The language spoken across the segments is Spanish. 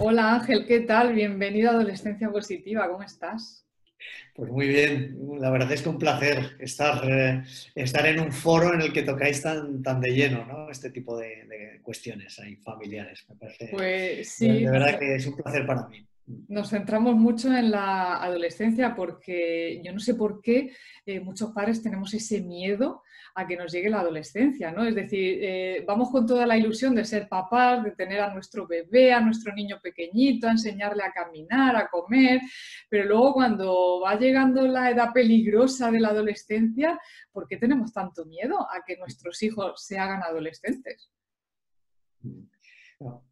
Hola Ángel, ¿qué tal? Bienvenido a Adolescencia Positiva, ¿cómo estás? Pues muy bien, la verdad es que un placer estar en un foro en el que tocáis tan de lleno, ¿no? Este tipo de cuestiones ahí familiares. Me parece, Pues de sí, verdad que es un placer para mí. nos centramos mucho en la adolescencia porque yo no sé por qué muchos padres tenemos ese miedo a que nos llegue la adolescencia, ¿no? Es decir, vamos con toda la ilusión de ser papás, de tener a nuestro bebé, a nuestro niño pequeñito, a enseñarle a caminar, a comer, pero luego cuando va llegando la edad peligrosa de la adolescencia, ¿por qué tenemos tanto miedo a que nuestros hijos se hagan adolescentes? No,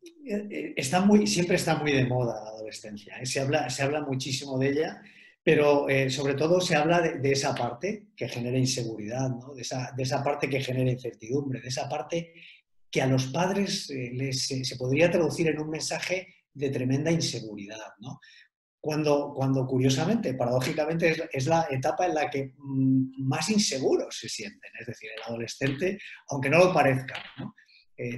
siempre está muy de moda la adolescencia, ¿eh? Se habla muchísimo de ella, pero sobre todo se habla de esa parte que genera inseguridad, ¿no? De esa parte que genera incertidumbre, de esa parte que a los padres se podría traducir en un mensaje de tremenda inseguridad, ¿no? Cuando curiosamente, paradójicamente, es la etapa en la que más inseguros se sienten. Es decir, el adolescente, aunque no lo parezca, ¿no?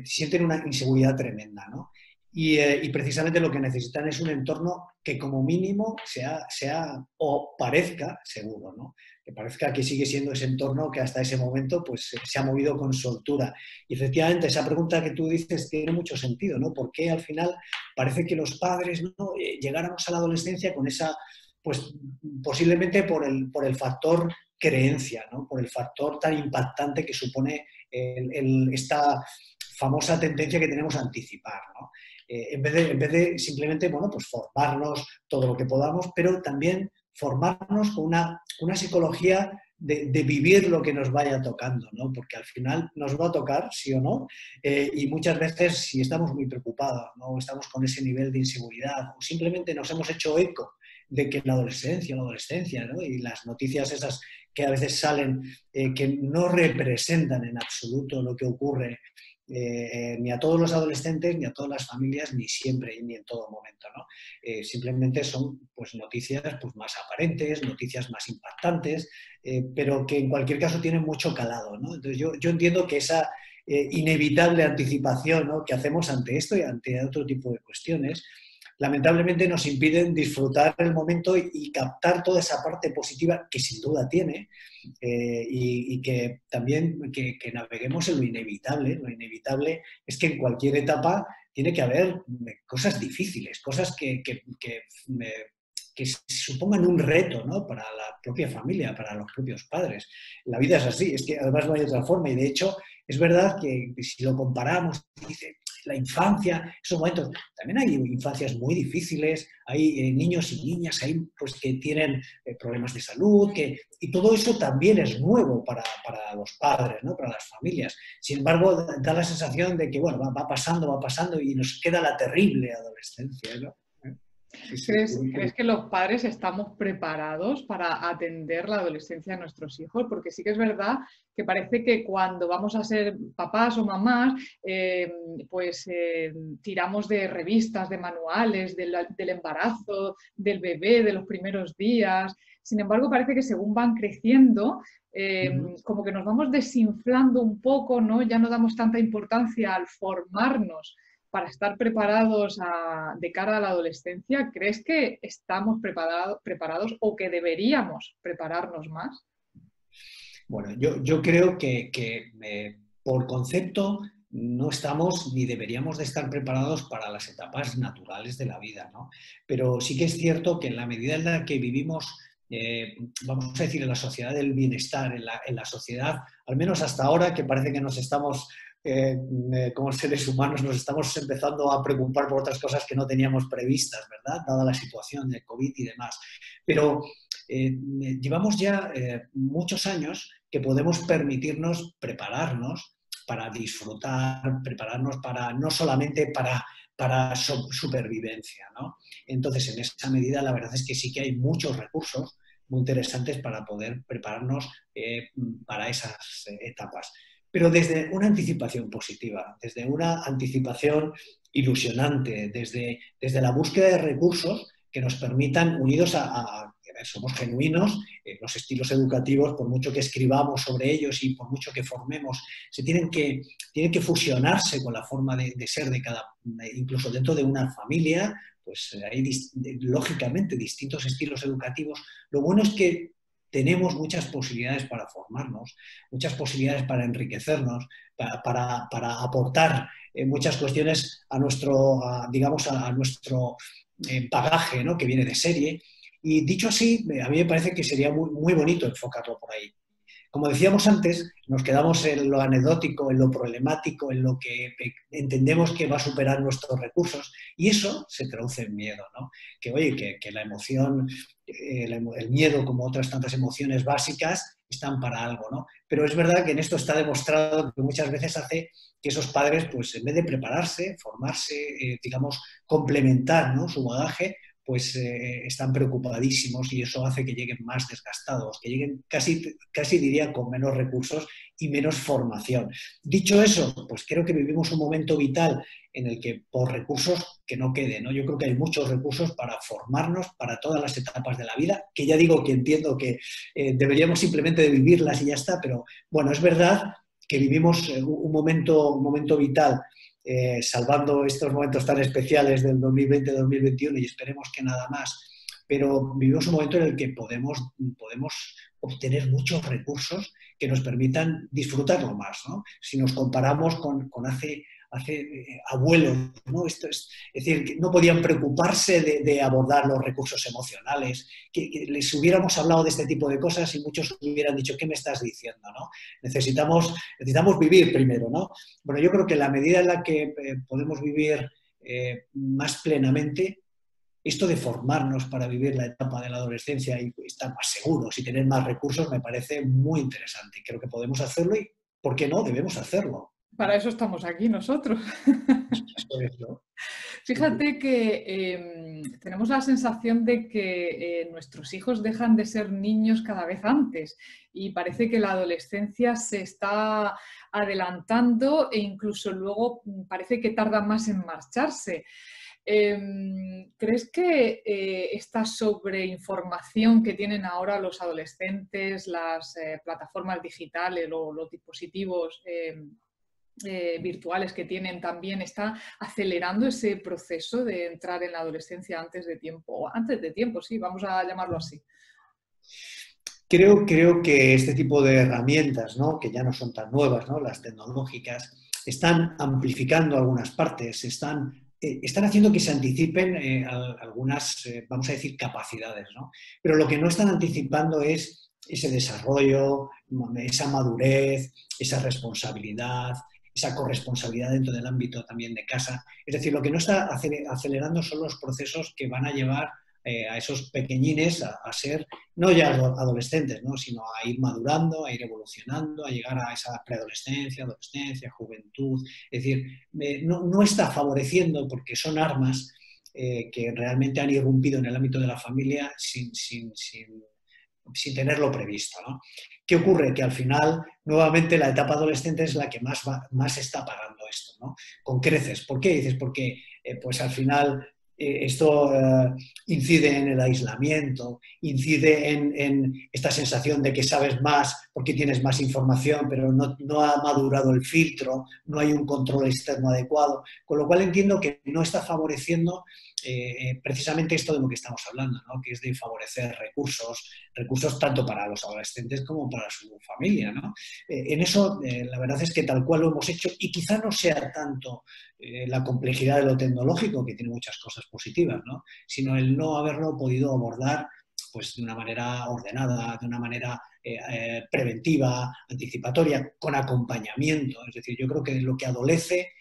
Sienten una inseguridad tremenda, ¿no? Y precisamente lo que necesitan es un entorno que como mínimo sea o parezca seguro, ¿no? Que parezca que sigue siendo ese entorno que hasta ese momento pues, se ha movido con soltura. Y efectivamente esa pregunta que tú dices tiene mucho sentido, ¿no? ¿Por qué al final parece que los padres, ¿no? Llegáramos a la adolescencia con esa, pues posiblemente por el factor creencia, ¿no? Por el factor tan impactante que supone esta famosa tendencia que tenemos a anticipar, ¿no? En vez de simplemente, bueno, pues formarnos todo lo que podamos, pero también formarnos con una psicología de vivir lo que nos vaya tocando, ¿no? Porque al final nos va a tocar, sí o no, y muchas veces si estamos muy preocupados, ¿no? Estamos con ese nivel de inseguridad o simplemente nos hemos hecho eco de que la adolescencia, ¿no? Y las noticias esas que a veces salen que no representan en absoluto lo que ocurre ni a todos los adolescentes, ni a todas las familias, ni siempre, ni en todo momento, ¿no? Simplemente son pues, noticias pues, más aparentes, noticias más impactantes, pero que en cualquier caso tienen mucho calado, ¿no? Entonces yo entiendo que esa inevitable anticipación, ¿no? que hacemos ante esto y ante otro tipo de cuestiones, lamentablemente nos impiden disfrutar el momento y captar toda esa parte positiva que sin duda tiene, y que también que naveguemos en lo inevitable. Lo inevitable es que en cualquier etapa tiene que haber cosas difíciles, cosas que supongan un reto, ¿no? Para la propia familia, para los propios padres. La vida es así, es que además no hay otra forma y de hecho es verdad que si lo comparamos, dice, la infancia, esos momentos, también hay infancias muy difíciles, hay niños y niñas ahí, pues, que tienen problemas de salud, y todo eso también es nuevo para los padres, ¿no? Para las familias. Sin embargo, da la sensación de que bueno, va pasando y nos queda la terrible adolescencia, ¿no? Sí, sí. ¿Crees que los padres estamos preparados para atender la adolescencia de nuestros hijos? Porque sí que es verdad que parece que cuando vamos a ser papás o mamás, pues tiramos de revistas, de manuales, del embarazo, del bebé, de los primeros días. Sin embargo, parece que según van creciendo, como que nos vamos desinflando un poco, ¿no? Ya no damos tanta importancia al formarnos para estar preparados de cara a la adolescencia. ¿Crees que estamos preparados o que deberíamos prepararnos más? Bueno, yo creo que por concepto no estamos ni deberíamos de estar preparados para las etapas naturales de la vida, ¿no? Pero sí que es cierto que en la medida en la que vivimos, vamos a decir, en la sociedad del bienestar, en la sociedad, al menos hasta ahora, que parece que nos estamos, como seres humanos, nos estamos empezando a preocupar por otras cosas que no teníamos previstas, ¿verdad? Dada la situación de COVID y demás. Pero llevamos ya muchos años que podemos permitirnos prepararnos para disfrutar, prepararnos para no solamente para supervivencia, ¿no? Entonces, en esa medida, la verdad es que sí que hay muchos recursos muy interesantes para poder prepararnos para esas etapas. Pero desde una anticipación positiva, desde una anticipación ilusionante, desde la búsqueda de recursos que nos permitan, unidos somos genuinos, los estilos educativos, por mucho que escribamos sobre ellos y por mucho que formemos, tienen que fusionarse con la forma de ser de cada, incluso dentro de una familia, pues hay lógicamente distintos estilos educativos. Lo bueno es que tenemos muchas posibilidades para formarnos, muchas posibilidades para enriquecernos, para aportar muchas cuestiones a nuestro, digamos, a nuestro bagaje, ¿no?, que viene de serie. Y dicho así, a mí me parece que sería muy, muy bonito enfocarlo por ahí. Como decíamos antes, nos quedamos en lo anecdótico, en lo problemático, en lo que entendemos que va a superar nuestros recursos, y eso se traduce en miedo, ¿no? Que, oye, que la emoción, el miedo, como otras tantas emociones básicas, están para algo, ¿no? Pero es verdad que en esto está demostrado que muchas veces hace que esos padres, pues en vez de prepararse, formarse, digamos, complementar, ¿no?, su bagaje, pues están preocupadísimos, y eso hace que lleguen más desgastados, que lleguen casi diría con menos recursos y menos formación. Dicho eso, pues creo que vivimos un momento vital en el que por recursos que no quede, ¿no? Yo creo que hay muchos recursos para formarnos para todas las etapas de la vida, que ya digo que entiendo que deberíamos simplemente de vivirlas y ya está, pero bueno, es verdad que vivimos un momento vital, salvando estos momentos tan especiales del 2020-2021, y esperemos que nada más, pero vivimos un momento en el que podemos obtener muchos recursos que nos permitan disfrutarlo más, ¿no? Si nos comparamos con hace abuelos, ¿no? Es decir, que no podían preocuparse de abordar los recursos emocionales, que les hubiéramos hablado de este tipo de cosas y muchos hubieran dicho, ¿qué me estás diciendo, no? Necesitamos vivir primero, ¿no? Bueno, yo creo que la medida en la que podemos vivir más plenamente, esto de formarnos para vivir la etapa de la adolescencia y estar más seguros y tener más recursos me parece muy interesante. Creo que podemos hacerlo y, ¿por qué no? Debemos hacerlo. Para eso estamos aquí nosotros. Eso es, ¿no? Fíjate que tenemos la sensación de que nuestros hijos dejan de ser niños cada vez antes, y parece que la adolescencia se está adelantando e incluso luego parece que tarda más en marcharse. ¿Crees que esta sobreinformación que tienen ahora los adolescentes, las plataformas digitales o los dispositivos virtuales que tienen, también está acelerando ese proceso de entrar en la adolescencia antes de tiempo, sí, vamos a llamarlo así? Creo que este tipo de herramientas, ¿no?, que ya no son tan nuevas, ¿no?, las tecnológicas, están amplificando algunas partes, están haciendo que se anticipen algunas, vamos a decir, capacidades, ¿no? Pero lo que no están anticipando es ese desarrollo, esa madurez, esa responsabilidad, esa corresponsabilidad dentro del ámbito también de casa. Es decir, lo que no está acelerando son los procesos que van a llevar a esos pequeñines a ser, no ya adolescentes, ¿no?, sino a ir madurando, a ir evolucionando, a llegar a esa preadolescencia, adolescencia, juventud. Es decir, no está favoreciendo, porque son armas que realmente han irrumpido en el ámbito de la familia sin tenerlo previsto, ¿no? ¿Qué ocurre? Que al final, nuevamente, la etapa adolescente es la que más está pagando esto, ¿no? Con creces. ¿Por qué? Dices, porque pues al final esto incide en el aislamiento, incide en esta sensación de que sabes más porque tienes más información, pero no ha madurado el filtro, no hay un control externo adecuado, con lo cual entiendo que no está favoreciendo precisamente esto de lo que estamos hablando, ¿no?, que es de favorecer recursos tanto para los adolescentes como para su familia, ¿no? En eso, la verdad es que tal cual lo hemos hecho, y quizá no sea tanto la complejidad de lo tecnológico, que tiene muchas cosas positivas, ¿no?, sino el no haberlo podido abordar pues de una manera ordenada, de una manera preventiva, anticipatoria, con acompañamiento. Es decir, yo creo que lo que adolece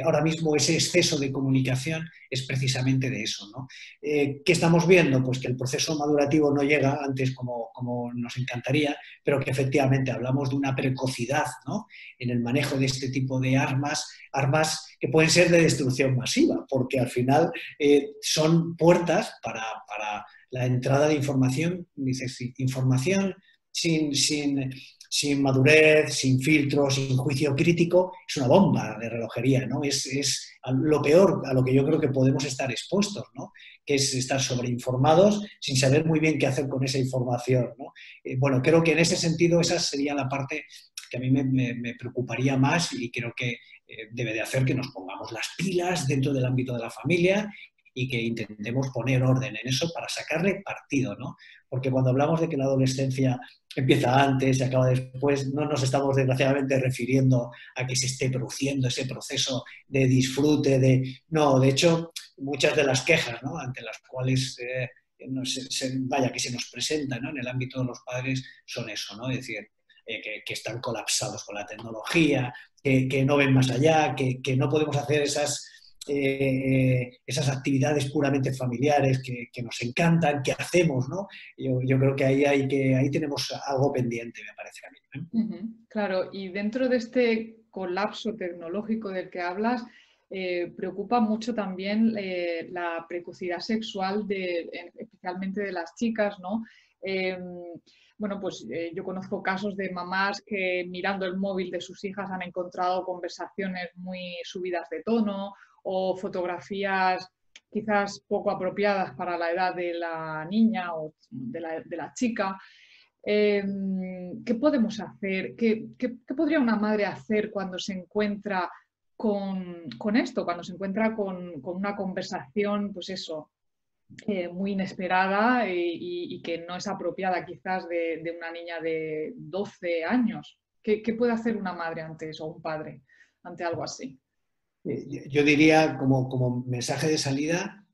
ahora mismo ese exceso de comunicación es precisamente de eso, ¿no? ¿Qué estamos viendo? Pues que el proceso madurativo no llega antes como nos encantaría, pero que efectivamente hablamos de una precocidad, ¿no?, en el manejo de este tipo de armas que pueden ser de destrucción masiva, porque al final son puertas para la entrada de información. Dices, información sin madurez, sin filtro, sin juicio crítico, es una bomba de relojería, ¿no? Es lo peor a lo que yo creo que podemos estar expuestos, ¿no? Que es estar sobreinformados sin saber muy bien qué hacer con esa información, ¿no? Bueno, creo que en ese sentido esa sería la parte que a mí me preocuparía más y creo que debe de hacer que nos pongamos las pilas dentro del ámbito de la familia y que intentemos poner orden en eso para sacarle partido, ¿no? Porque cuando hablamos de que la adolescencia empieza antes y acaba después, no nos estamos desgraciadamente refiriendo a que se esté produciendo ese proceso de disfrute, No, de hecho, muchas de las quejas, ¿no?, ante las cuales que se nos presentan, ¿no?, en el ámbito de los padres son eso, ¿no? Es decir, que están colapsados con la tecnología, que no ven más allá, que no podemos hacer esas actividades puramente familiares que nos encantan, que hacemos, ¿no? Yo creo que ahí tenemos algo pendiente, me parece a mí, ¿eh? Claro, y dentro de este colapso tecnológico del que hablas, preocupa mucho también la precocidad sexual especialmente de las chicas, ¿no? Bueno, pues yo conozco casos de mamás que mirando el móvil de sus hijas han encontrado conversaciones muy subidas de tono o fotografías quizás poco apropiadas para la edad de la niña o de la chica. ¿Qué podemos hacer? ¿Qué podría una madre hacer cuando se encuentra con esto, cuando se encuentra con una conversación, pues eso, muy inesperada y que no es apropiada quizás de una niña de 12 años? ¿Qué puede hacer una madre ante eso o un padre ante algo así? Yo diría como mensaje de salida,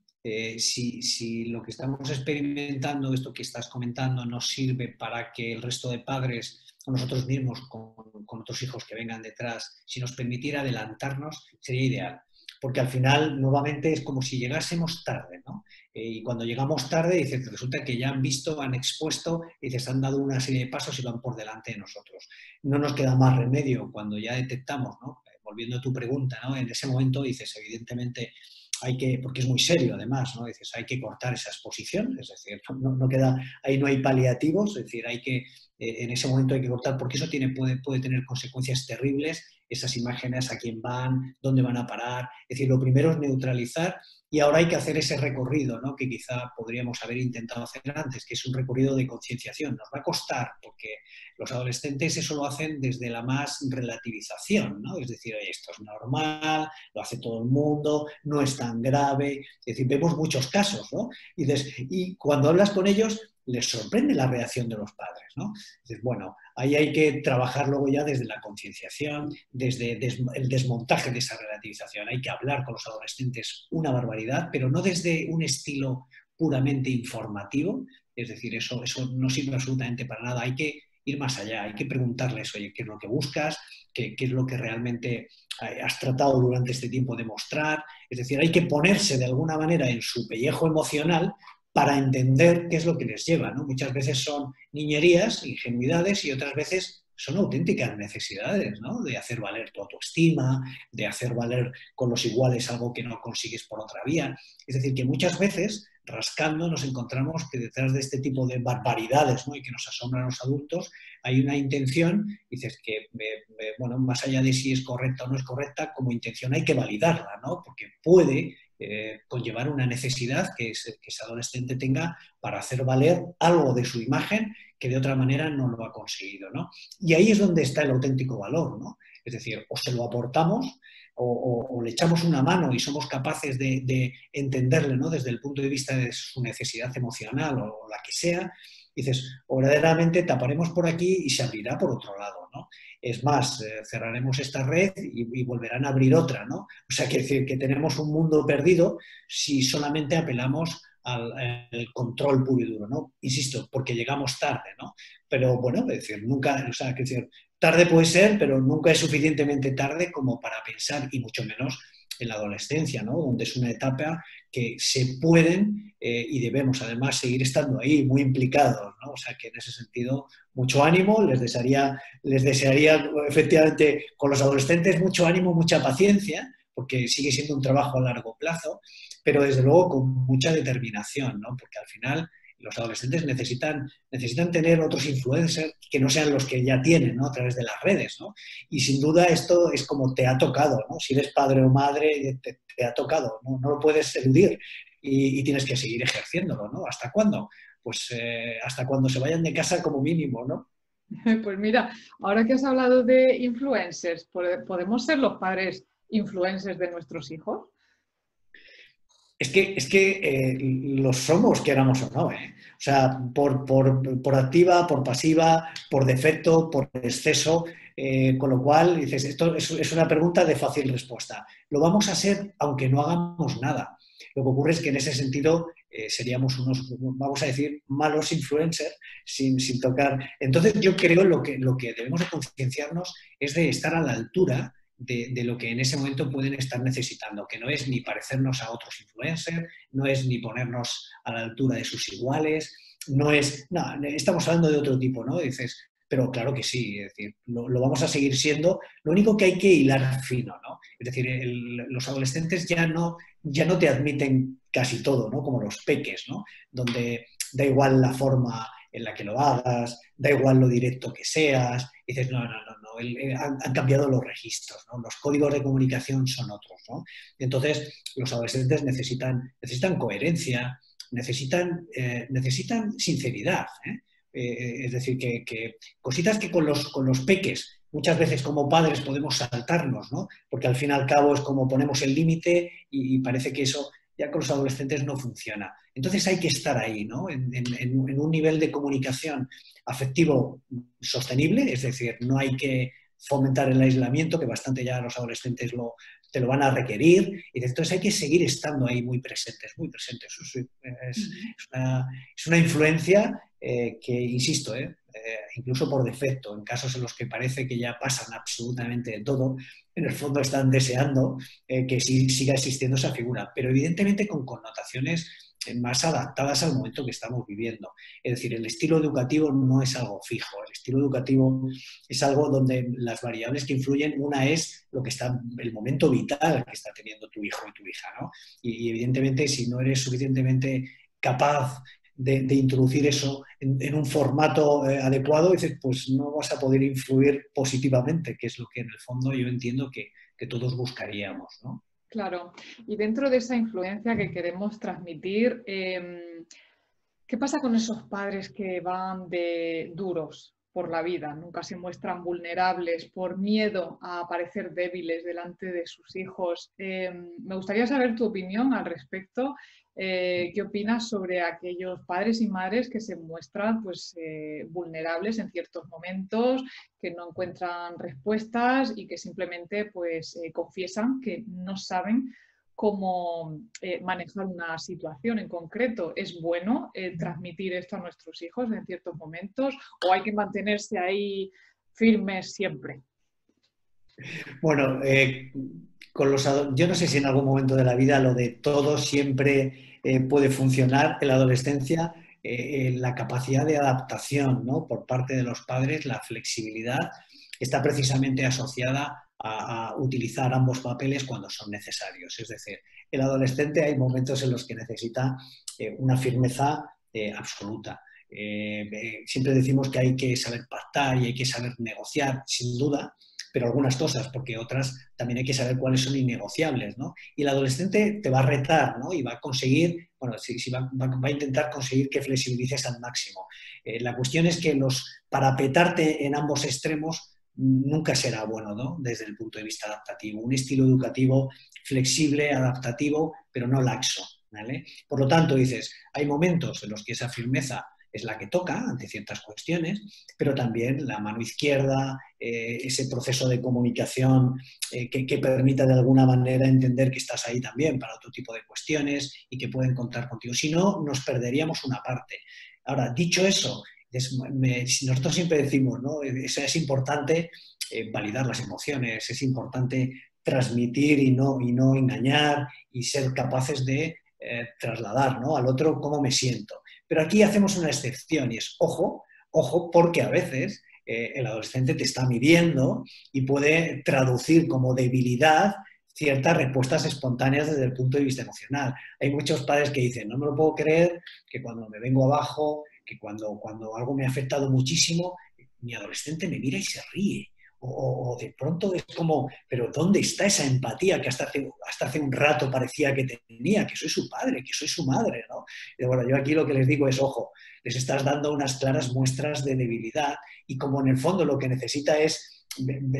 si lo que estamos experimentando, esto que estás comentando, nos sirve para que el resto de padres o nosotros mismos con otros hijos que vengan detrás, si nos permitiera adelantarnos, sería ideal. Porque al final, nuevamente, es como si llegásemos tarde, ¿no? Y cuando llegamos tarde, dices, resulta que ya han visto, han expuesto, dices, han dado una serie de pasos y van por delante de nosotros. No nos queda más remedio cuando ya detectamos, ¿no? Volviendo a tu pregunta, ¿no? En ese momento dices, evidentemente, porque es muy serio además, ¿no? Dices, hay que cortar esa exposición, es decir, no queda, ahí no hay paliativos, es decir, en ese momento hay que cortar, porque eso puede tener consecuencias terribles, esas imágenes, a quién van, dónde van a parar, es decir, lo primero es neutralizar y ahora hay que hacer ese recorrido, ¿no?, que quizá podríamos haber intentado hacer antes, que es un recorrido de concienciación. Nos va a costar, porque los adolescentes eso lo hacen desde la más relativización, ¿no? Es decir, oye, esto es normal, lo hace todo el mundo, no es tan grave. Es decir, vemos muchos casos, ¿no? Y cuando hablas con ellos, les sorprende la reacción de los padres, ¿no? Dices, bueno, ahí hay que trabajar luego ya desde la concienciación, desde el desmontaje de esa relativización. Hay que hablar con los adolescentes una barbaridad, pero no desde un estilo puramente informativo. Es decir, eso no sirve absolutamente para nada. Hay que ir más allá, hay que preguntarles, oye, ¿qué es lo que buscas? ¿Qué es lo que realmente has tratado durante este tiempo de mostrar? Es decir, hay que ponerse de alguna manera en su pellejo emocional para entender qué es lo que les lleva, ¿no? Muchas veces son niñerías, ingenuidades, y otras veces son auténticas necesidades, ¿no? De hacer valer tu autoestima, de hacer valer con los iguales algo que no consigues por otra vía. Es decir, que muchas veces, rascando, nos encontramos que detrás de este tipo de barbaridades, ¿no?, y que nos asombran a los adultos, hay una intención, dices que, bueno, más allá de si es correcta o no es correcta, como intención hay que validarla, ¿no? Porque puede conllevar una necesidad que ese adolescente tenga para hacer valer algo de su imagen que de otra manera no lo ha conseguido, ¿no? Y ahí es donde está el auténtico valor, ¿no? Es decir, o se lo aportamos o le echamos una mano y somos capaces de entenderle, ¿no?, desde el punto de vista de su necesidad emocional o la que sea, dices, o verdaderamente taparemos por aquí y se abrirá por otro lado, ¿no? Es más, cerraremos esta red y volverán a abrir otra, ¿no? O sea, que decir que tenemos un mundo perdido si solamente apelamos al control puro y duro, ¿no? Insisto, porque llegamos tarde, ¿no? Pero bueno, es decir, nunca, o sea, que decir, tarde puede ser, pero nunca es suficientemente tarde como para pensar, y mucho menos en la adolescencia, ¿no?, donde es una etapa que se pueden y debemos además seguir estando ahí, muy implicados, ¿no? O sea que en ese sentido, mucho ánimo, les desearía efectivamente con los adolescentes mucho ánimo, mucha paciencia, porque sigue siendo un trabajo a largo plazo, pero desde luego con mucha determinación, ¿no? Porque al final los adolescentes necesitan tener otros influencers que no sean los que ya tienen, ¿no? A través de las redes, ¿no? Y sin duda esto es como te ha tocado, ¿no? Si eres padre o madre, te ha tocado, ¿no? No lo puedes eludir y tienes que seguir ejerciéndolo, ¿no? ¿Hasta cuándo? Pues hasta cuando se vayan de casa como mínimo, ¿no? Pues mira, ahora que has hablado de influencers, ¿podemos ser los padres influencers de nuestros hijos? Es que los somos, queramos o no, ¿eh? O sea, por activa, por pasiva, por defecto, por exceso, con lo cual, dices, esto es una pregunta de fácil respuesta. Lo vamos a hacer aunque no hagamos nada. Lo que ocurre es que en ese sentido seríamos unos, vamos a decir, malos influencers sin tocar. Entonces yo creo lo que debemos de concienciarnos es de estar a la altura de lo que en ese momento pueden estar necesitando, que no es ni parecernos a otros influencers, no es ni ponernos a la altura de sus iguales, no es, no, estamos hablando de otro tipo, ¿no? Dices, pero claro que sí, es decir, lo vamos a seguir siendo, lo único que hay que hilar fino, ¿no? Es decir, los adolescentes ya no te admiten casi todo, ¿no? Como los peques, ¿no? Donde da igual la forma en la que lo hagas, da igual lo directo que seas, y dices, no, han cambiado los registros, ¿no? Los códigos de comunicación son otros, ¿no? Entonces, los adolescentes necesitan coherencia, necesitan sinceridad, ¿eh? Es decir, que cositas que con los peques muchas veces como padres podemos saltarnos, ¿no? Porque al fin y al cabo es como ponemos el límite y parece que eso ya con los adolescentes no funciona. Entonces hay que estar ahí, ¿no? En un nivel de comunicación afectivo sostenible, es decir, no hay que fomentar el aislamiento, que bastante ya los adolescentes te lo van a requerir, y entonces hay que seguir estando ahí muy presentes, muy presentes. Es una influencia que, insisto, incluso por defecto, en casos en los que parece que ya pasan absolutamente de todo, en el fondo están deseando que siga existiendo esa figura, pero evidentemente con connotaciones más adaptadas al momento que estamos viviendo. Es decir, el estilo educativo no es algo fijo, el estilo educativo es algo donde las variables que influyen, una es lo que está, el momento vital que está teniendo tu hijo y tu hija, ¿no? Y evidentemente si no eres suficientemente capaz de introducir eso en un formato adecuado, dices, pues no vas a poder influir positivamente, que es lo que en el fondo yo entiendo que todos buscaríamos, ¿no? Claro, y dentro de esa influencia que queremos transmitir, ¿qué pasa con esos padres que van de duros por la vida? Nunca se muestran vulnerables por miedo a parecer débiles delante de sus hijos. Me gustaría saber tu opinión al respecto. ¿Qué opinas sobre aquellos padres y madres que se muestran pues, vulnerables en ciertos momentos, que no encuentran respuestas y que simplemente pues, confiesan que no saben cómo manejar una situación en concreto? ¿Es bueno transmitir esto a nuestros hijos en ciertos momentos o hay que mantenerse ahí firmes siempre? Bueno, yo no sé si en algún momento de la vida lo de todo siempre puede funcionar. En la adolescencia, la capacidad de adaptación, ¿no? Por parte de los padres, la flexibilidad, está precisamente asociada a utilizar ambos papeles cuando son necesarios. Es decir, el adolescente hay momentos en los que necesita una firmeza absoluta. Siempre decimos que hay que saber pactar y hay que saber negociar, sin duda, pero algunas cosas, porque otras también hay que saber cuáles son innegociables, ¿no? Y el adolescente te va a retar, ¿no? Y va a conseguir, bueno, va a intentar conseguir que flexibilices al máximo. La cuestión es que parapetarte en ambos extremos nunca será bueno, ¿no? Desde el punto de vista adaptativo. Un estilo educativo flexible, adaptativo, pero no laxo, ¿vale? Por lo tanto, dices, hay momentos en los que esa firmeza es la que toca ante ciertas cuestiones, pero también la mano izquierda, ese proceso de comunicación que permita de alguna manera entender que estás ahí también para otro tipo de cuestiones y que pueden contar contigo. Si no, nos perderíamos una parte. Ahora, dicho eso, nosotros siempre decimos, ¿no? Es importante validar las emociones, es importante transmitir y no engañar y ser capaces de trasladar, ¿no? Al otro cómo me siento. Pero aquí hacemos una excepción y es, ojo, porque a veces el adolescente te está midiendo y puede traducir como debilidad ciertas respuestas espontáneas desde el punto de vista emocional. Hay muchos padres que dicen, no me lo puedo creer, que cuando me vengo abajo, que cuando algo me ha afectado muchísimo, mi adolescente me mira y se ríe. O de pronto es como, pero ¿dónde está esa empatía que hasta hace un rato parecía que tenía? Que soy su padre, que soy su madre, ¿no? Y bueno, yo aquí lo que les digo es, ojo, les estás dando unas claras muestras de debilidad y como en el fondo lo que necesita es,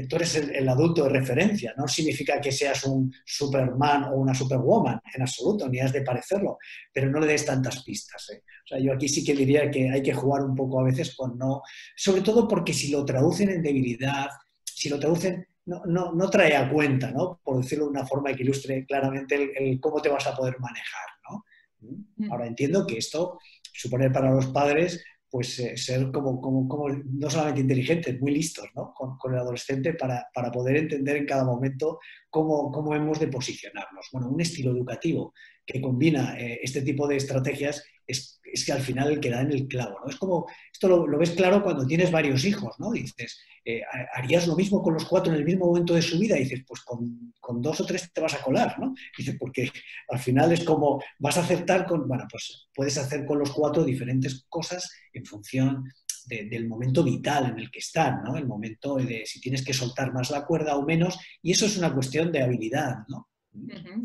tú eres el adulto de referencia, no significa que seas un Superman o una Superwoman, en absoluto, ni has de parecerlo, pero no le des tantas pistas, ¿eh? O sea, yo aquí sí que diría que hay que jugar un poco a veces con no, sobre todo porque si lo traducen en debilidad, si lo traducen, no trae a cuenta, ¿no? Por decirlo de una forma que ilustre claramente el cómo te vas a poder manejar, ¿no? Ahora entiendo que esto supone para los padres pues ser como no solamente inteligentes, muy listos, ¿no? Con el adolescente para poder entender en cada momento cómo hemos de posicionarnos. Bueno, un estilo educativo que combina este tipo de estrategias es que al final el que da en el clavo, ¿no? Es como, esto lo ves claro cuando tienes varios hijos, ¿no? Dices, ¿harías lo mismo con los 4 en el mismo momento de su vida? Y dices, pues con 2 o 3 te vas a colar, ¿no? Dices, porque al final es como, vas a acertar con, bueno, pues puedes hacer con los 4 diferentes cosas en función del momento vital en el que están, ¿no? El momento de si tienes que soltar más la cuerda o menos, y eso es una cuestión de habilidad, ¿no?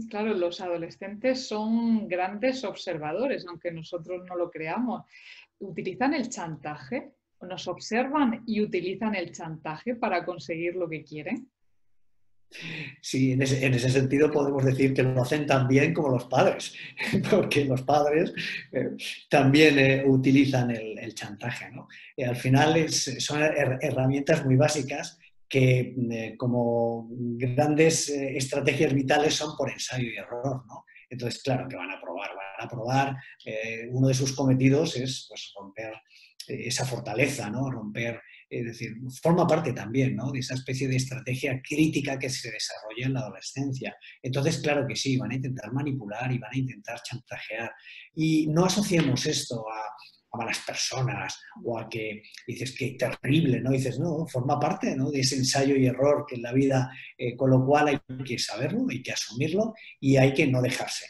Claro, los adolescentes son grandes observadores, aunque nosotros no lo creamos. ¿Utilizan el chantaje? ¿Nos observan y utilizan el chantaje para conseguir lo que quieren? Sí, en ese sentido podemos decir que lo hacen tan bien como los padres, porque los padres también utilizan el chantaje, ¿no? Al final son herramientas muy básicas que como grandes estrategias vitales son por ensayo y error, ¿no? Entonces, claro que van a probar. Uno de sus cometidos es pues, romper esa fortaleza, ¿no? Romper, es decir, forma parte también, ¿no? De esa especie de estrategia crítica que se desarrolla en la adolescencia. Entonces, claro que sí, van a intentar manipular y van a intentar chantajear. Y no asociemos esto a malas personas o a que dices que terrible, ¿no? Dices, no, forma parte, ¿no? De ese ensayo y error que en la vida, con lo cual hay que saberlo, hay que asumirlo y hay que no dejarse.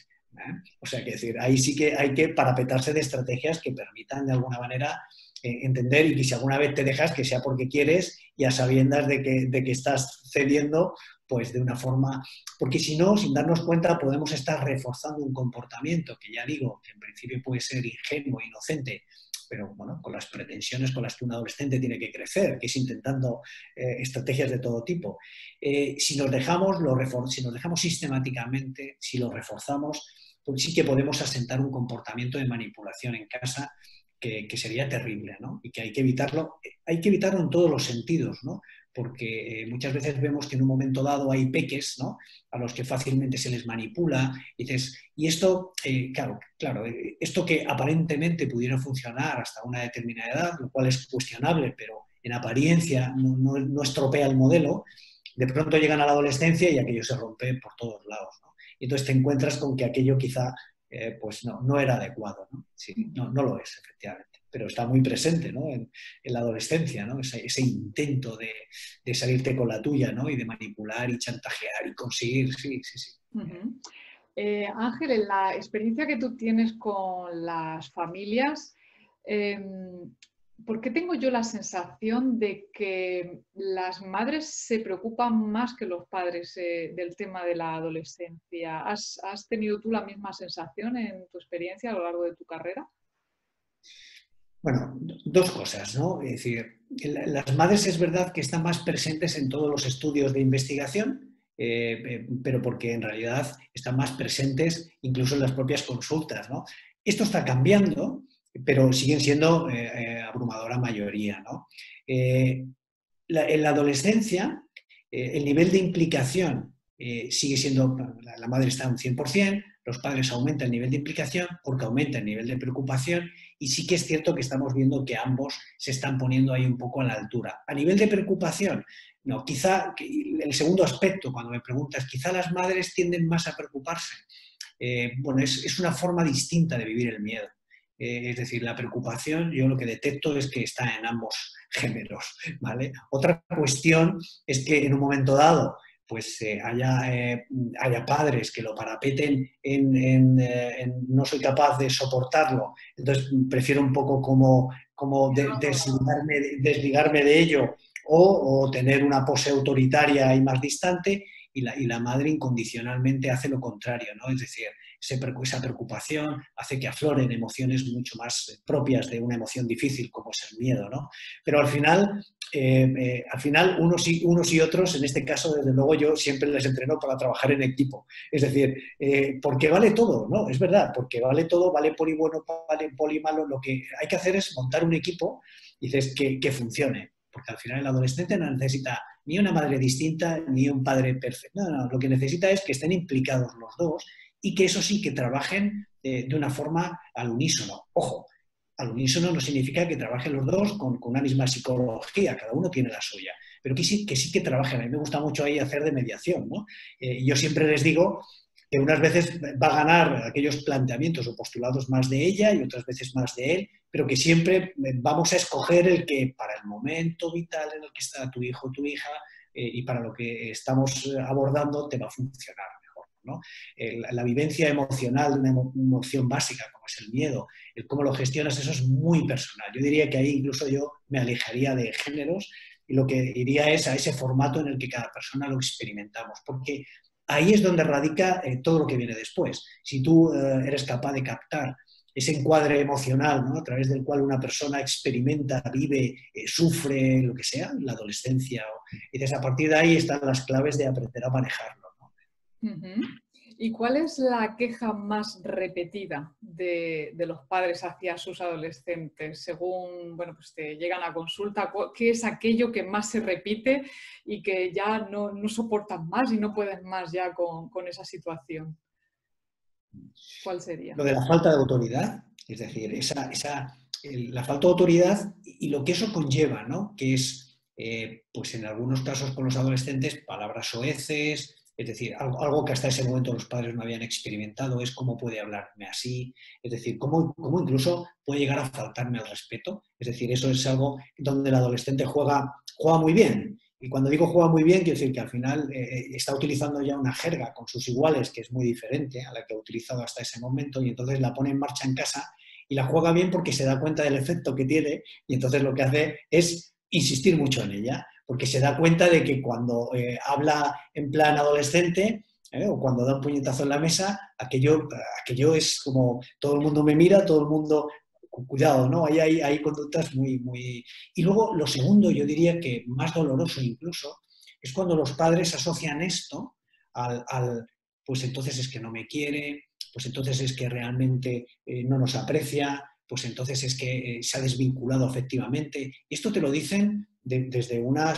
O sea, que decir, ahí sí que hay que parapetarse de estrategias que permitan de alguna manera entender y que si alguna vez te dejas, que sea porque quieres y a sabiendas de que estás cediendo, pues de una forma, porque si no, sin darnos cuenta, podemos estar reforzando un comportamiento que ya digo, que en principio puede ser ingenuo, inocente, pero bueno, con las pretensiones con las que un adolescente tiene que crecer, que es intentando estrategias de todo tipo. Si nos dejamos, si nos dejamos sistemáticamente, si lo reforzamos, pues sí que podemos asentar un comportamiento de manipulación en casa que sería terrible, ¿no? Y que hay que evitarlo en todos los sentidos, ¿no? Porque muchas veces vemos que en un momento dado hay peques, ¿no? A los que fácilmente se les manipula, y dices, y esto, claro, esto que aparentemente pudiera funcionar hasta una determinada edad, lo cual es cuestionable, pero en apariencia no estropea el modelo, de pronto llegan a la adolescencia y aquello se rompe por todos lados, ¿no? Y entonces te encuentras con que aquello quizá pues no era adecuado, ¿no? Sí, no lo es, efectivamente, pero está muy presente, ¿no? En la adolescencia, ¿no? Ese intento de salirte con la tuya, ¿no? Y de manipular y chantajear y conseguir, sí, sí, sí. Ángel, en la experiencia que tú tienes con las familias, ¿por qué tengo yo la sensación de que las madres se preocupan más que los padres del tema de la adolescencia? ¿Has tenido tú la misma sensación en tu experiencia a lo largo de tu carrera? Bueno, dos cosas, ¿no? Es decir, las madres es verdad que están más presentes en todos los estudios de investigación, pero porque en realidad están más presentes incluso en las propias consultas, ¿no? Esto está cambiando, pero siguen siendo abrumadora mayoría, ¿no? En la adolescencia, el nivel de implicación sigue siendo, la madre está a un 100%, los padres aumentan el nivel de implicación porque aumenta el nivel de preocupación y sí que es cierto que estamos viendo que ambos se están poniendo ahí un poco a la altura. A nivel de preocupación, no, quizá el segundo aspecto, cuando me preguntas, quizá las madres tienden más a preocuparse. Bueno, es una forma distinta de vivir el miedo. Es decir, la preocupación, yo lo que detecto es que está en ambos géneros, ¿vale? Otra cuestión es que en un momento dado pues haya padres que lo parapeten no soy capaz de soportarlo, entonces prefiero un poco como desligarme de ello o tener una pose autoritaria y más distante, y la madre incondicionalmente hace lo contrario, ¿no? Es decir, esa preocupación hace que afloren emociones mucho más propias de una emoción difícil como es el miedo, ¿no? Pero al final unos y otros, en este caso, desde luego yo siempre les entreno para trabajar en equipo. Es decir, porque vale todo, ¿no? Es verdad, porque vale todo, vale poli bueno, vale poli malo. Lo que hay que hacer es montar un equipo y dices que funcione. Porque al final el adolescente no necesita ni una madre distinta ni un padre perfecto. No, no, lo que necesita es que estén implicados los dos y que eso sí, que trabajen de una forma al unísono. Ojo, al unísono no significa que trabajen los dos con una misma psicología, cada uno tiene la suya, pero que sí que trabajen. A mí me gusta mucho ahí hacer de mediación, ¿no? Yo siempre les digo que unas veces va a ganar aquellos planteamientos o postulados más de ella y otras veces más de él, pero que siempre vamos a escoger el que para el momento vital en el que está tu hijo o tu hija y para lo que estamos abordando te va a funcionar mejor, ¿no? La vivencia emocional de una emoción básica como es el miedo, el cómo lo gestionas, eso es muy personal. Yo diría que ahí incluso yo me alejaría de géneros y lo que iría es a ese formato en el que cada persona lo experimentamos, porque ahí es donde radica todo lo que viene después. Si tú eres capaz de captar ese encuadre emocional, ¿no? A través del cual una persona experimenta, vive, sufre, lo que sea, la adolescencia, y desde a partir de ahí están las claves de aprender a manejarlo, ¿no? Uh-huh. ¿Y cuál es la queja más repetida de los padres hacia sus adolescentes? Según, bueno, pues te llegan a consulta, ¿qué es aquello que más se repite y que ya no soportan más y no pueden más ya con esa situación? ¿Cuál sería? Lo de la falta de autoridad, es decir, la falta de autoridad y lo que eso conlleva, ¿no? Que es, pues en algunos casos con los adolescentes, palabras soeces, es decir, algo que hasta ese momento los padres no habían experimentado, es cómo puede hablarme así, es decir, cómo incluso puede llegar a faltarme al respeto. Es decir, eso es algo donde el adolescente juega muy bien. Y cuando digo juega muy bien, quiero decir que al final está utilizando ya una jerga con sus iguales que es muy diferente a la que ha utilizado hasta ese momento y entonces la pone en marcha en casa y la juega bien porque se da cuenta del efecto que tiene y entonces lo que hace es insistir mucho en ella, porque se da cuenta de que cuando habla en plan adolescente o cuando da un puñetazo en la mesa, aquello es como todo el mundo me mira, todo el mundo... Cuidado, ¿no? Ahí hay conductas muy... Y luego, lo segundo, yo diría que más doloroso incluso, es cuando los padres asocian esto pues entonces es que no me quiere, pues entonces es que realmente no nos aprecia, pues entonces es que se ha desvinculado afectivamente. Y esto te lo dicen desde una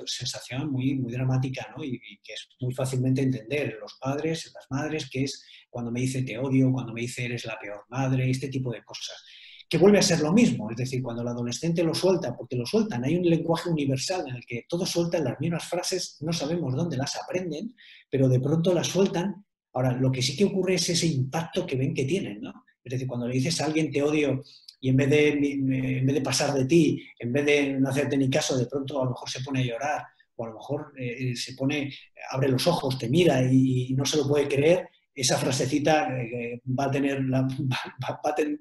sensación muy dramática, ¿no? Y que es muy fácilmente entender en los padres, en las madres, que es cuando me dice te odio, cuando me dice eres la peor madre, este tipo de cosas. Que vuelve a ser lo mismo, es decir, cuando el adolescente lo suelta, porque lo sueltan, hay un lenguaje universal en el que todos sueltan las mismas frases, no sabemos dónde las aprenden, pero de pronto las sueltan. Ahora, lo que sí que ocurre es ese impacto que ven que tienen, ¿no? Es decir, cuando le dices a alguien te odio y en vez de pasar de ti, en vez de no hacerte ni caso, de pronto a lo mejor se pone a llorar o a lo mejor abre los ojos, te mira y no se lo puede creer, esa frasecita va a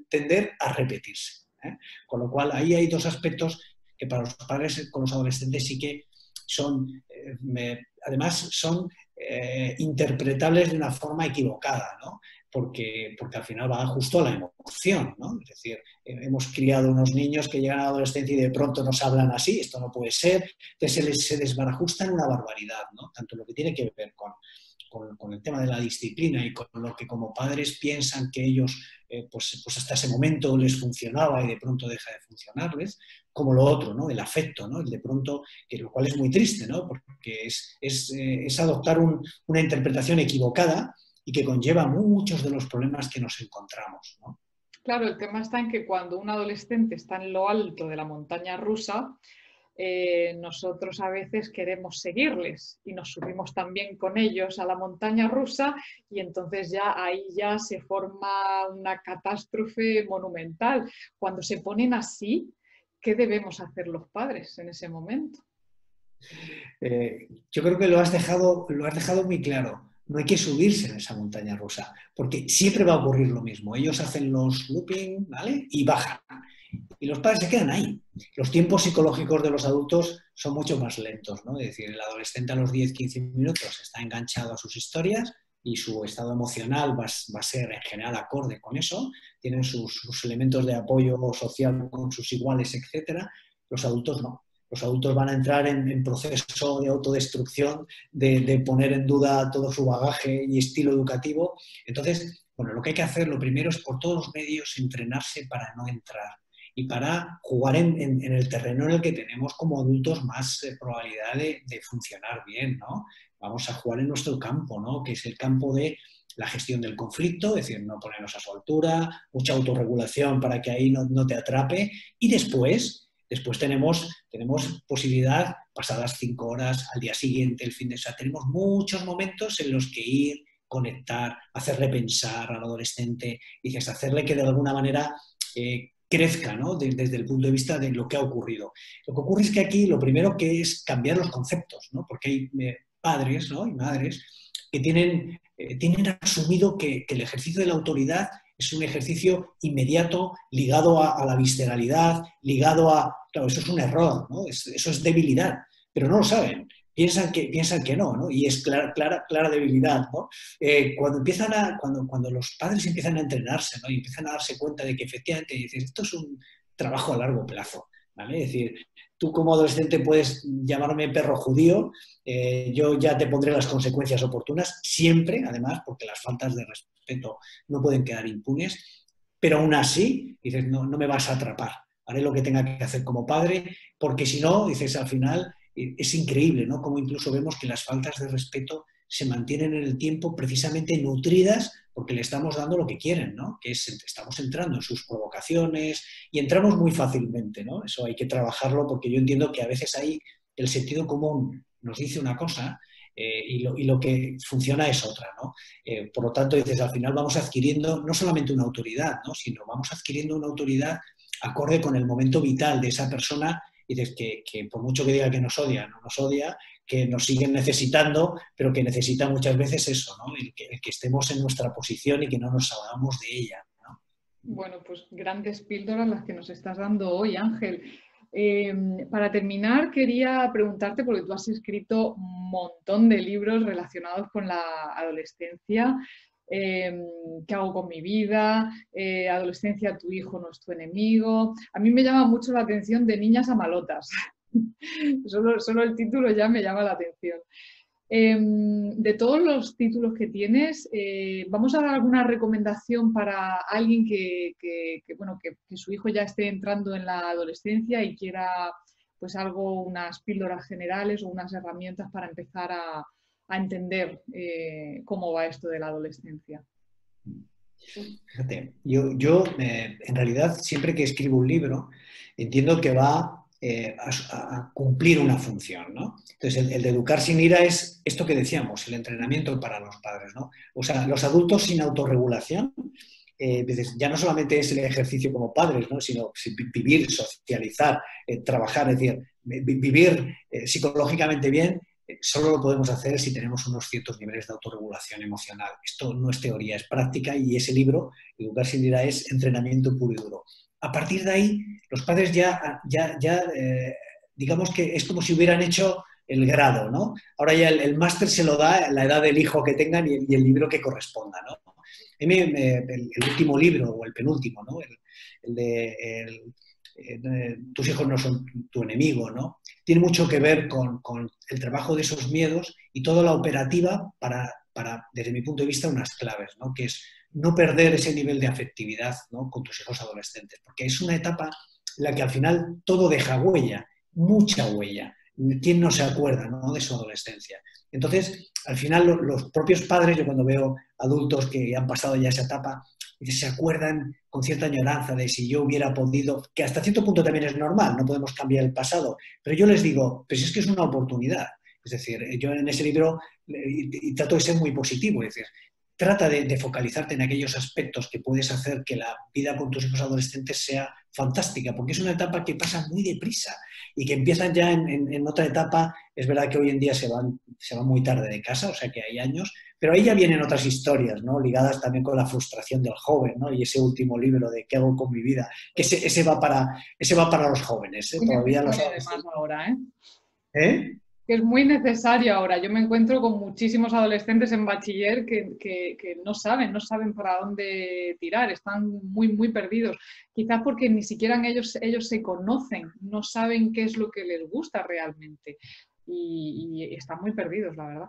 tender a repetirse. Con lo cual, ahí hay dos aspectos que para los padres con los adolescentes sí que son, además, son interpretables de una forma equivocada, ¿no? Porque al final va justo a la emoción, ¿no? Es decir, hemos criado unos niños que llegan a la adolescencia y de pronto nos hablan así, esto no puede ser, entonces se desbarajustan una barbaridad, ¿no? Tanto lo que tiene que ver con el tema de la disciplina y con lo que como padres piensan que ellos pues hasta ese momento les funcionaba y de pronto deja de funcionarles, como lo otro, ¿no? El afecto, ¿no? El de pronto, que lo cual es muy triste, ¿no? Porque es adoptar una interpretación equivocada y que conlleva muchos de los problemas que nos encontramos, ¿no? Claro, el tema está en que cuando un adolescente está en lo alto de la montaña rusa, nosotros a veces queremos seguirles y nos subimos también con ellos a la montaña rusa y entonces ya ahí ya se forma una catástrofe monumental. Cuando se ponen así, ¿qué debemos hacer los padres en ese momento? Yo creo que lo has dejado muy claro. No hay que subirse en esa montaña rusa, porque siempre va a ocurrir lo mismo. Ellos hacen los looping, ¿vale? Y bajan. Y los padres se quedan ahí. Los tiempos psicológicos de los adultos son mucho más lentos, ¿no? Es decir, el adolescente a los 10-15 minutos está enganchado a sus historias y su estado emocional va a ser en general acorde con eso. Tienen sus elementos de apoyo social con sus iguales, etcétera. Los adultos no. Los adultos van a entrar en proceso de autodestrucción, de poner en duda todo su bagaje y estilo educativo. Entonces, bueno, lo que hay que hacer, lo primero es por todos los medios entrenarse para no entrar y para jugar en el terreno en el que tenemos como adultos más probabilidad de funcionar bien, ¿no? Vamos a jugar en nuestro campo, ¿no? Que es el campo de la gestión del conflicto, es decir, no ponernos a su altura, mucha autorregulación para que ahí no te atrape, y después tenemos posibilidad, pasadas 5 horas, al día siguiente, el fin de semana, tenemos muchos momentos en los que ir, conectar, hacerle pensar al adolescente, dices, hacerle que de alguna manera crezca, ¿no? Desde el punto de vista de lo que ha ocurrido. Lo que ocurre es que aquí lo primero que es cambiar los conceptos, ¿no? Porque hay padres, ¿no? Y madres que tienen asumido que el ejercicio de la autoridad es un ejercicio inmediato ligado a la visceralidad, ligado a... Claro, eso es un error, ¿no? Eso es debilidad, pero no lo saben. Piensan que no, ¿no? Y es clara debilidad, ¿no? Cuando los padres empiezan a entrenarse, ¿no? Y empiezan a darse cuenta de que efectivamente dices, esto es un trabajo a largo plazo, ¿vale? Es decir, tú como adolescente puedes llamarme perro judío, yo ya te pondré las consecuencias oportunas, siempre, además, porque las faltas de respeto no pueden quedar impunes, pero aún así, dices, no me vas a atrapar, haré lo que tenga que hacer como padre, porque si no, dices, al final es increíble, ¿no? Como incluso vemos que las faltas de respeto se mantienen en el tiempo precisamente nutridas porque le estamos dando lo que quieren, ¿no? Que es, estamos entrando en sus provocaciones y entramos muy fácilmente, ¿no? Eso hay que trabajarlo porque yo entiendo que a veces ahí el sentido común nos dice una cosa y lo que funciona es otra, ¿no? Por lo tanto, dices, al final vamos adquiriendo no solamente una autoridad, ¿no? Sino vamos adquiriendo una autoridad acorde con el momento vital de esa persona y dices que por mucho que diga que nos odia, no nos odia, que nos siguen necesitando, pero que necesita muchas veces eso, ¿no? El que estemos en nuestra posición y que no nos salgamos de ella, ¿no? Bueno, pues grandes píldoras las que nos estás dando hoy, Ángel. Para terminar, quería preguntarte, porque tú has escrito un montón de libros relacionados con la adolescencia. ¿Qué hago con mi vida? Adolescencia, tu hijo no es tu enemigo. A mí me llama mucho la atención de niñas a malotas. Solo el título ya me llama la atención. De todos los títulos que tienes, ¿vamos a dar alguna recomendación para alguien bueno, que su hijo ya esté entrando en la adolescencia y quiera pues unas píldoras generales o unas herramientas para empezar a entender cómo va esto de la adolescencia? Fíjate, yo en realidad siempre que escribo un libro entiendo que va a cumplir una función, ¿no? Entonces, el de educar sin ira es esto que decíamos, el entrenamiento para los padres, ¿no? O sea, los adultos sin autorregulación, ya no solamente es el ejercicio como padres, ¿no? Sino vivir, socializar, trabajar, es decir, vivir psicológicamente bien, solo lo podemos hacer si tenemos unos ciertos niveles de autorregulación emocional. Esto no es teoría, es práctica y ese libro, Educar sin ira, es entrenamiento puro y duro. A partir de ahí, los padres digamos que es como si hubieran hecho el grado, ¿no? Ahora ya el máster se lo da la edad del hijo que tengan y el libro que corresponda, ¿no? El último libro, o el penúltimo, ¿no? El de tus hijos no son tu enemigo, ¿no? Tiene mucho que ver con el trabajo de esos miedos y toda la operativa para, desde mi punto de vista, unas claves, ¿no? Que es no perder ese nivel de afectividad, ¿no? Con tus hijos adolescentes, porque es una etapa en la que al final todo deja huella, mucha huella. ¿Quién no se acuerda, ¿no? De su adolescencia? Entonces, al final, los propios padres, yo cuando veo adultos que han pasado ya esa etapa, se acuerdan con cierta añoranza de si yo hubiera podido, que hasta cierto punto también es normal, no podemos cambiar el pasado, pero yo les digo, pues es que es una oportunidad. Es decir, yo en ese libro y trato de ser muy positivo, es decir, trata de focalizarte en aquellos aspectos que puedes hacer que la vida con tus hijos adolescentes sea fantástica, porque es una etapa que pasa muy deprisa y que empiezan ya en otra etapa. Es verdad que hoy en día se van muy tarde de casa, o sea que hay años, pero ahí ya vienen otras historias, ¿no? Ligadas también con la frustración del joven, ¿no? Y ese último libro de ¿qué hago con mi vida? Que ese va para los jóvenes, ¿eh? Muy Todavía los necesario además adolescentes. ahora, ¿eh? ¿Eh? Que es muy necesario ahora. Yo me encuentro con muchísimos adolescentes en bachiller que no saben para dónde tirar, están muy, muy perdidos. Quizás porque ni siquiera ellos se conocen, no saben qué es lo que les gusta realmente y están muy perdidos, la verdad.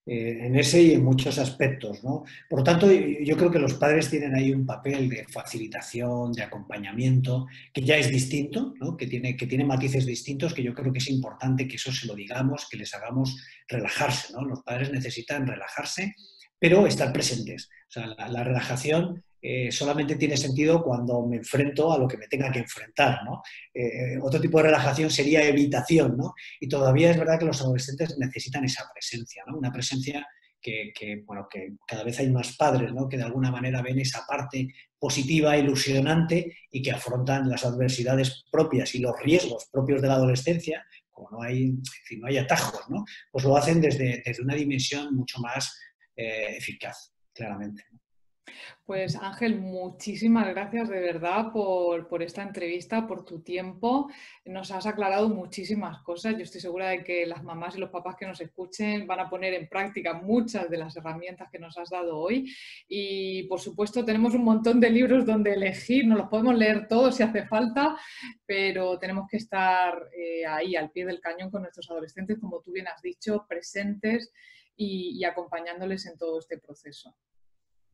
En ese y en muchos aspectos, ¿no? Por lo tanto, yo creo que los padres tienen ahí un papel de facilitación, de acompañamiento, que ya es distinto, ¿no? Que tiene matices distintos, que yo creo que es importante que eso se lo digamos, que les hagamos relajarse, ¿no? Los padres necesitan relajarse, pero estar presentes. O sea, la relajación solamente tiene sentido cuando me enfrento a lo que me tenga que enfrentar, ¿no? Otro tipo de relajación sería evitación, ¿no? Y todavía es verdad que los adolescentes necesitan esa presencia, ¿no? Una presencia bueno, que cada vez hay más padres, ¿no? Que de alguna manera ven esa parte positiva, ilusionante y que afrontan las adversidades propias y los riesgos propios de la adolescencia, como no hay atajos, ¿no? Pues lo hacen desde una dimensión mucho más eficaz, claramente. Pues Ángel, muchísimas gracias de verdad por esta entrevista, por tu tiempo. Nos has aclarado muchísimas cosas. Yo estoy segura de que las mamás y los papás que nos escuchen van a poner en práctica muchas de las herramientas que nos has dado hoy. Y por supuesto tenemos un montón de libros donde elegir, nos los podemos leer todos si hace falta, pero tenemos que estar ahí al pie del cañón con nuestros adolescentes, como tú bien has dicho, presentes y acompañándoles en todo este proceso.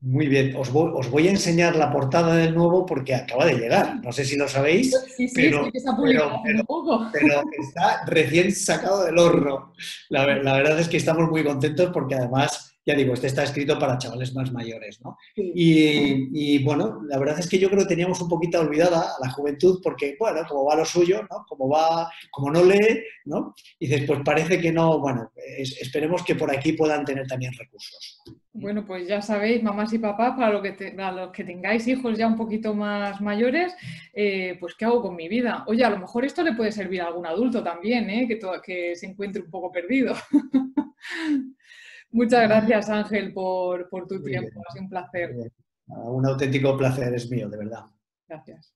Muy bien, os voy a enseñar la portada del nuevo porque acaba de llegar. No sé si lo sabéis, Sí, sí, sí, que se ha publicado hace muy poco. pero está recién sacado del horno. La verdad es que estamos muy contentos porque además, ya digo, este está escrito para chavales más mayores, ¿no? Sí. Y bueno, la verdad es que yo creo que teníamos un poquito olvidada a la juventud porque, bueno, como va lo suyo, ¿no? Como no lee, ¿no? Y dices, pues parece que no, bueno, esperemos que por aquí puedan tener también recursos. Bueno, pues ya sabéis, mamás y papás, para los que tengáis hijos ya un poquito más mayores, pues ¿qué hago con mi vida? Oye, a lo mejor esto le puede servir a algún adulto también, ¿eh? Que se encuentre un poco perdido. Muchas gracias, Ángel, por tu Muy tiempo. bien. Ha sido un placer. Un auténtico placer es mío, de verdad. Gracias.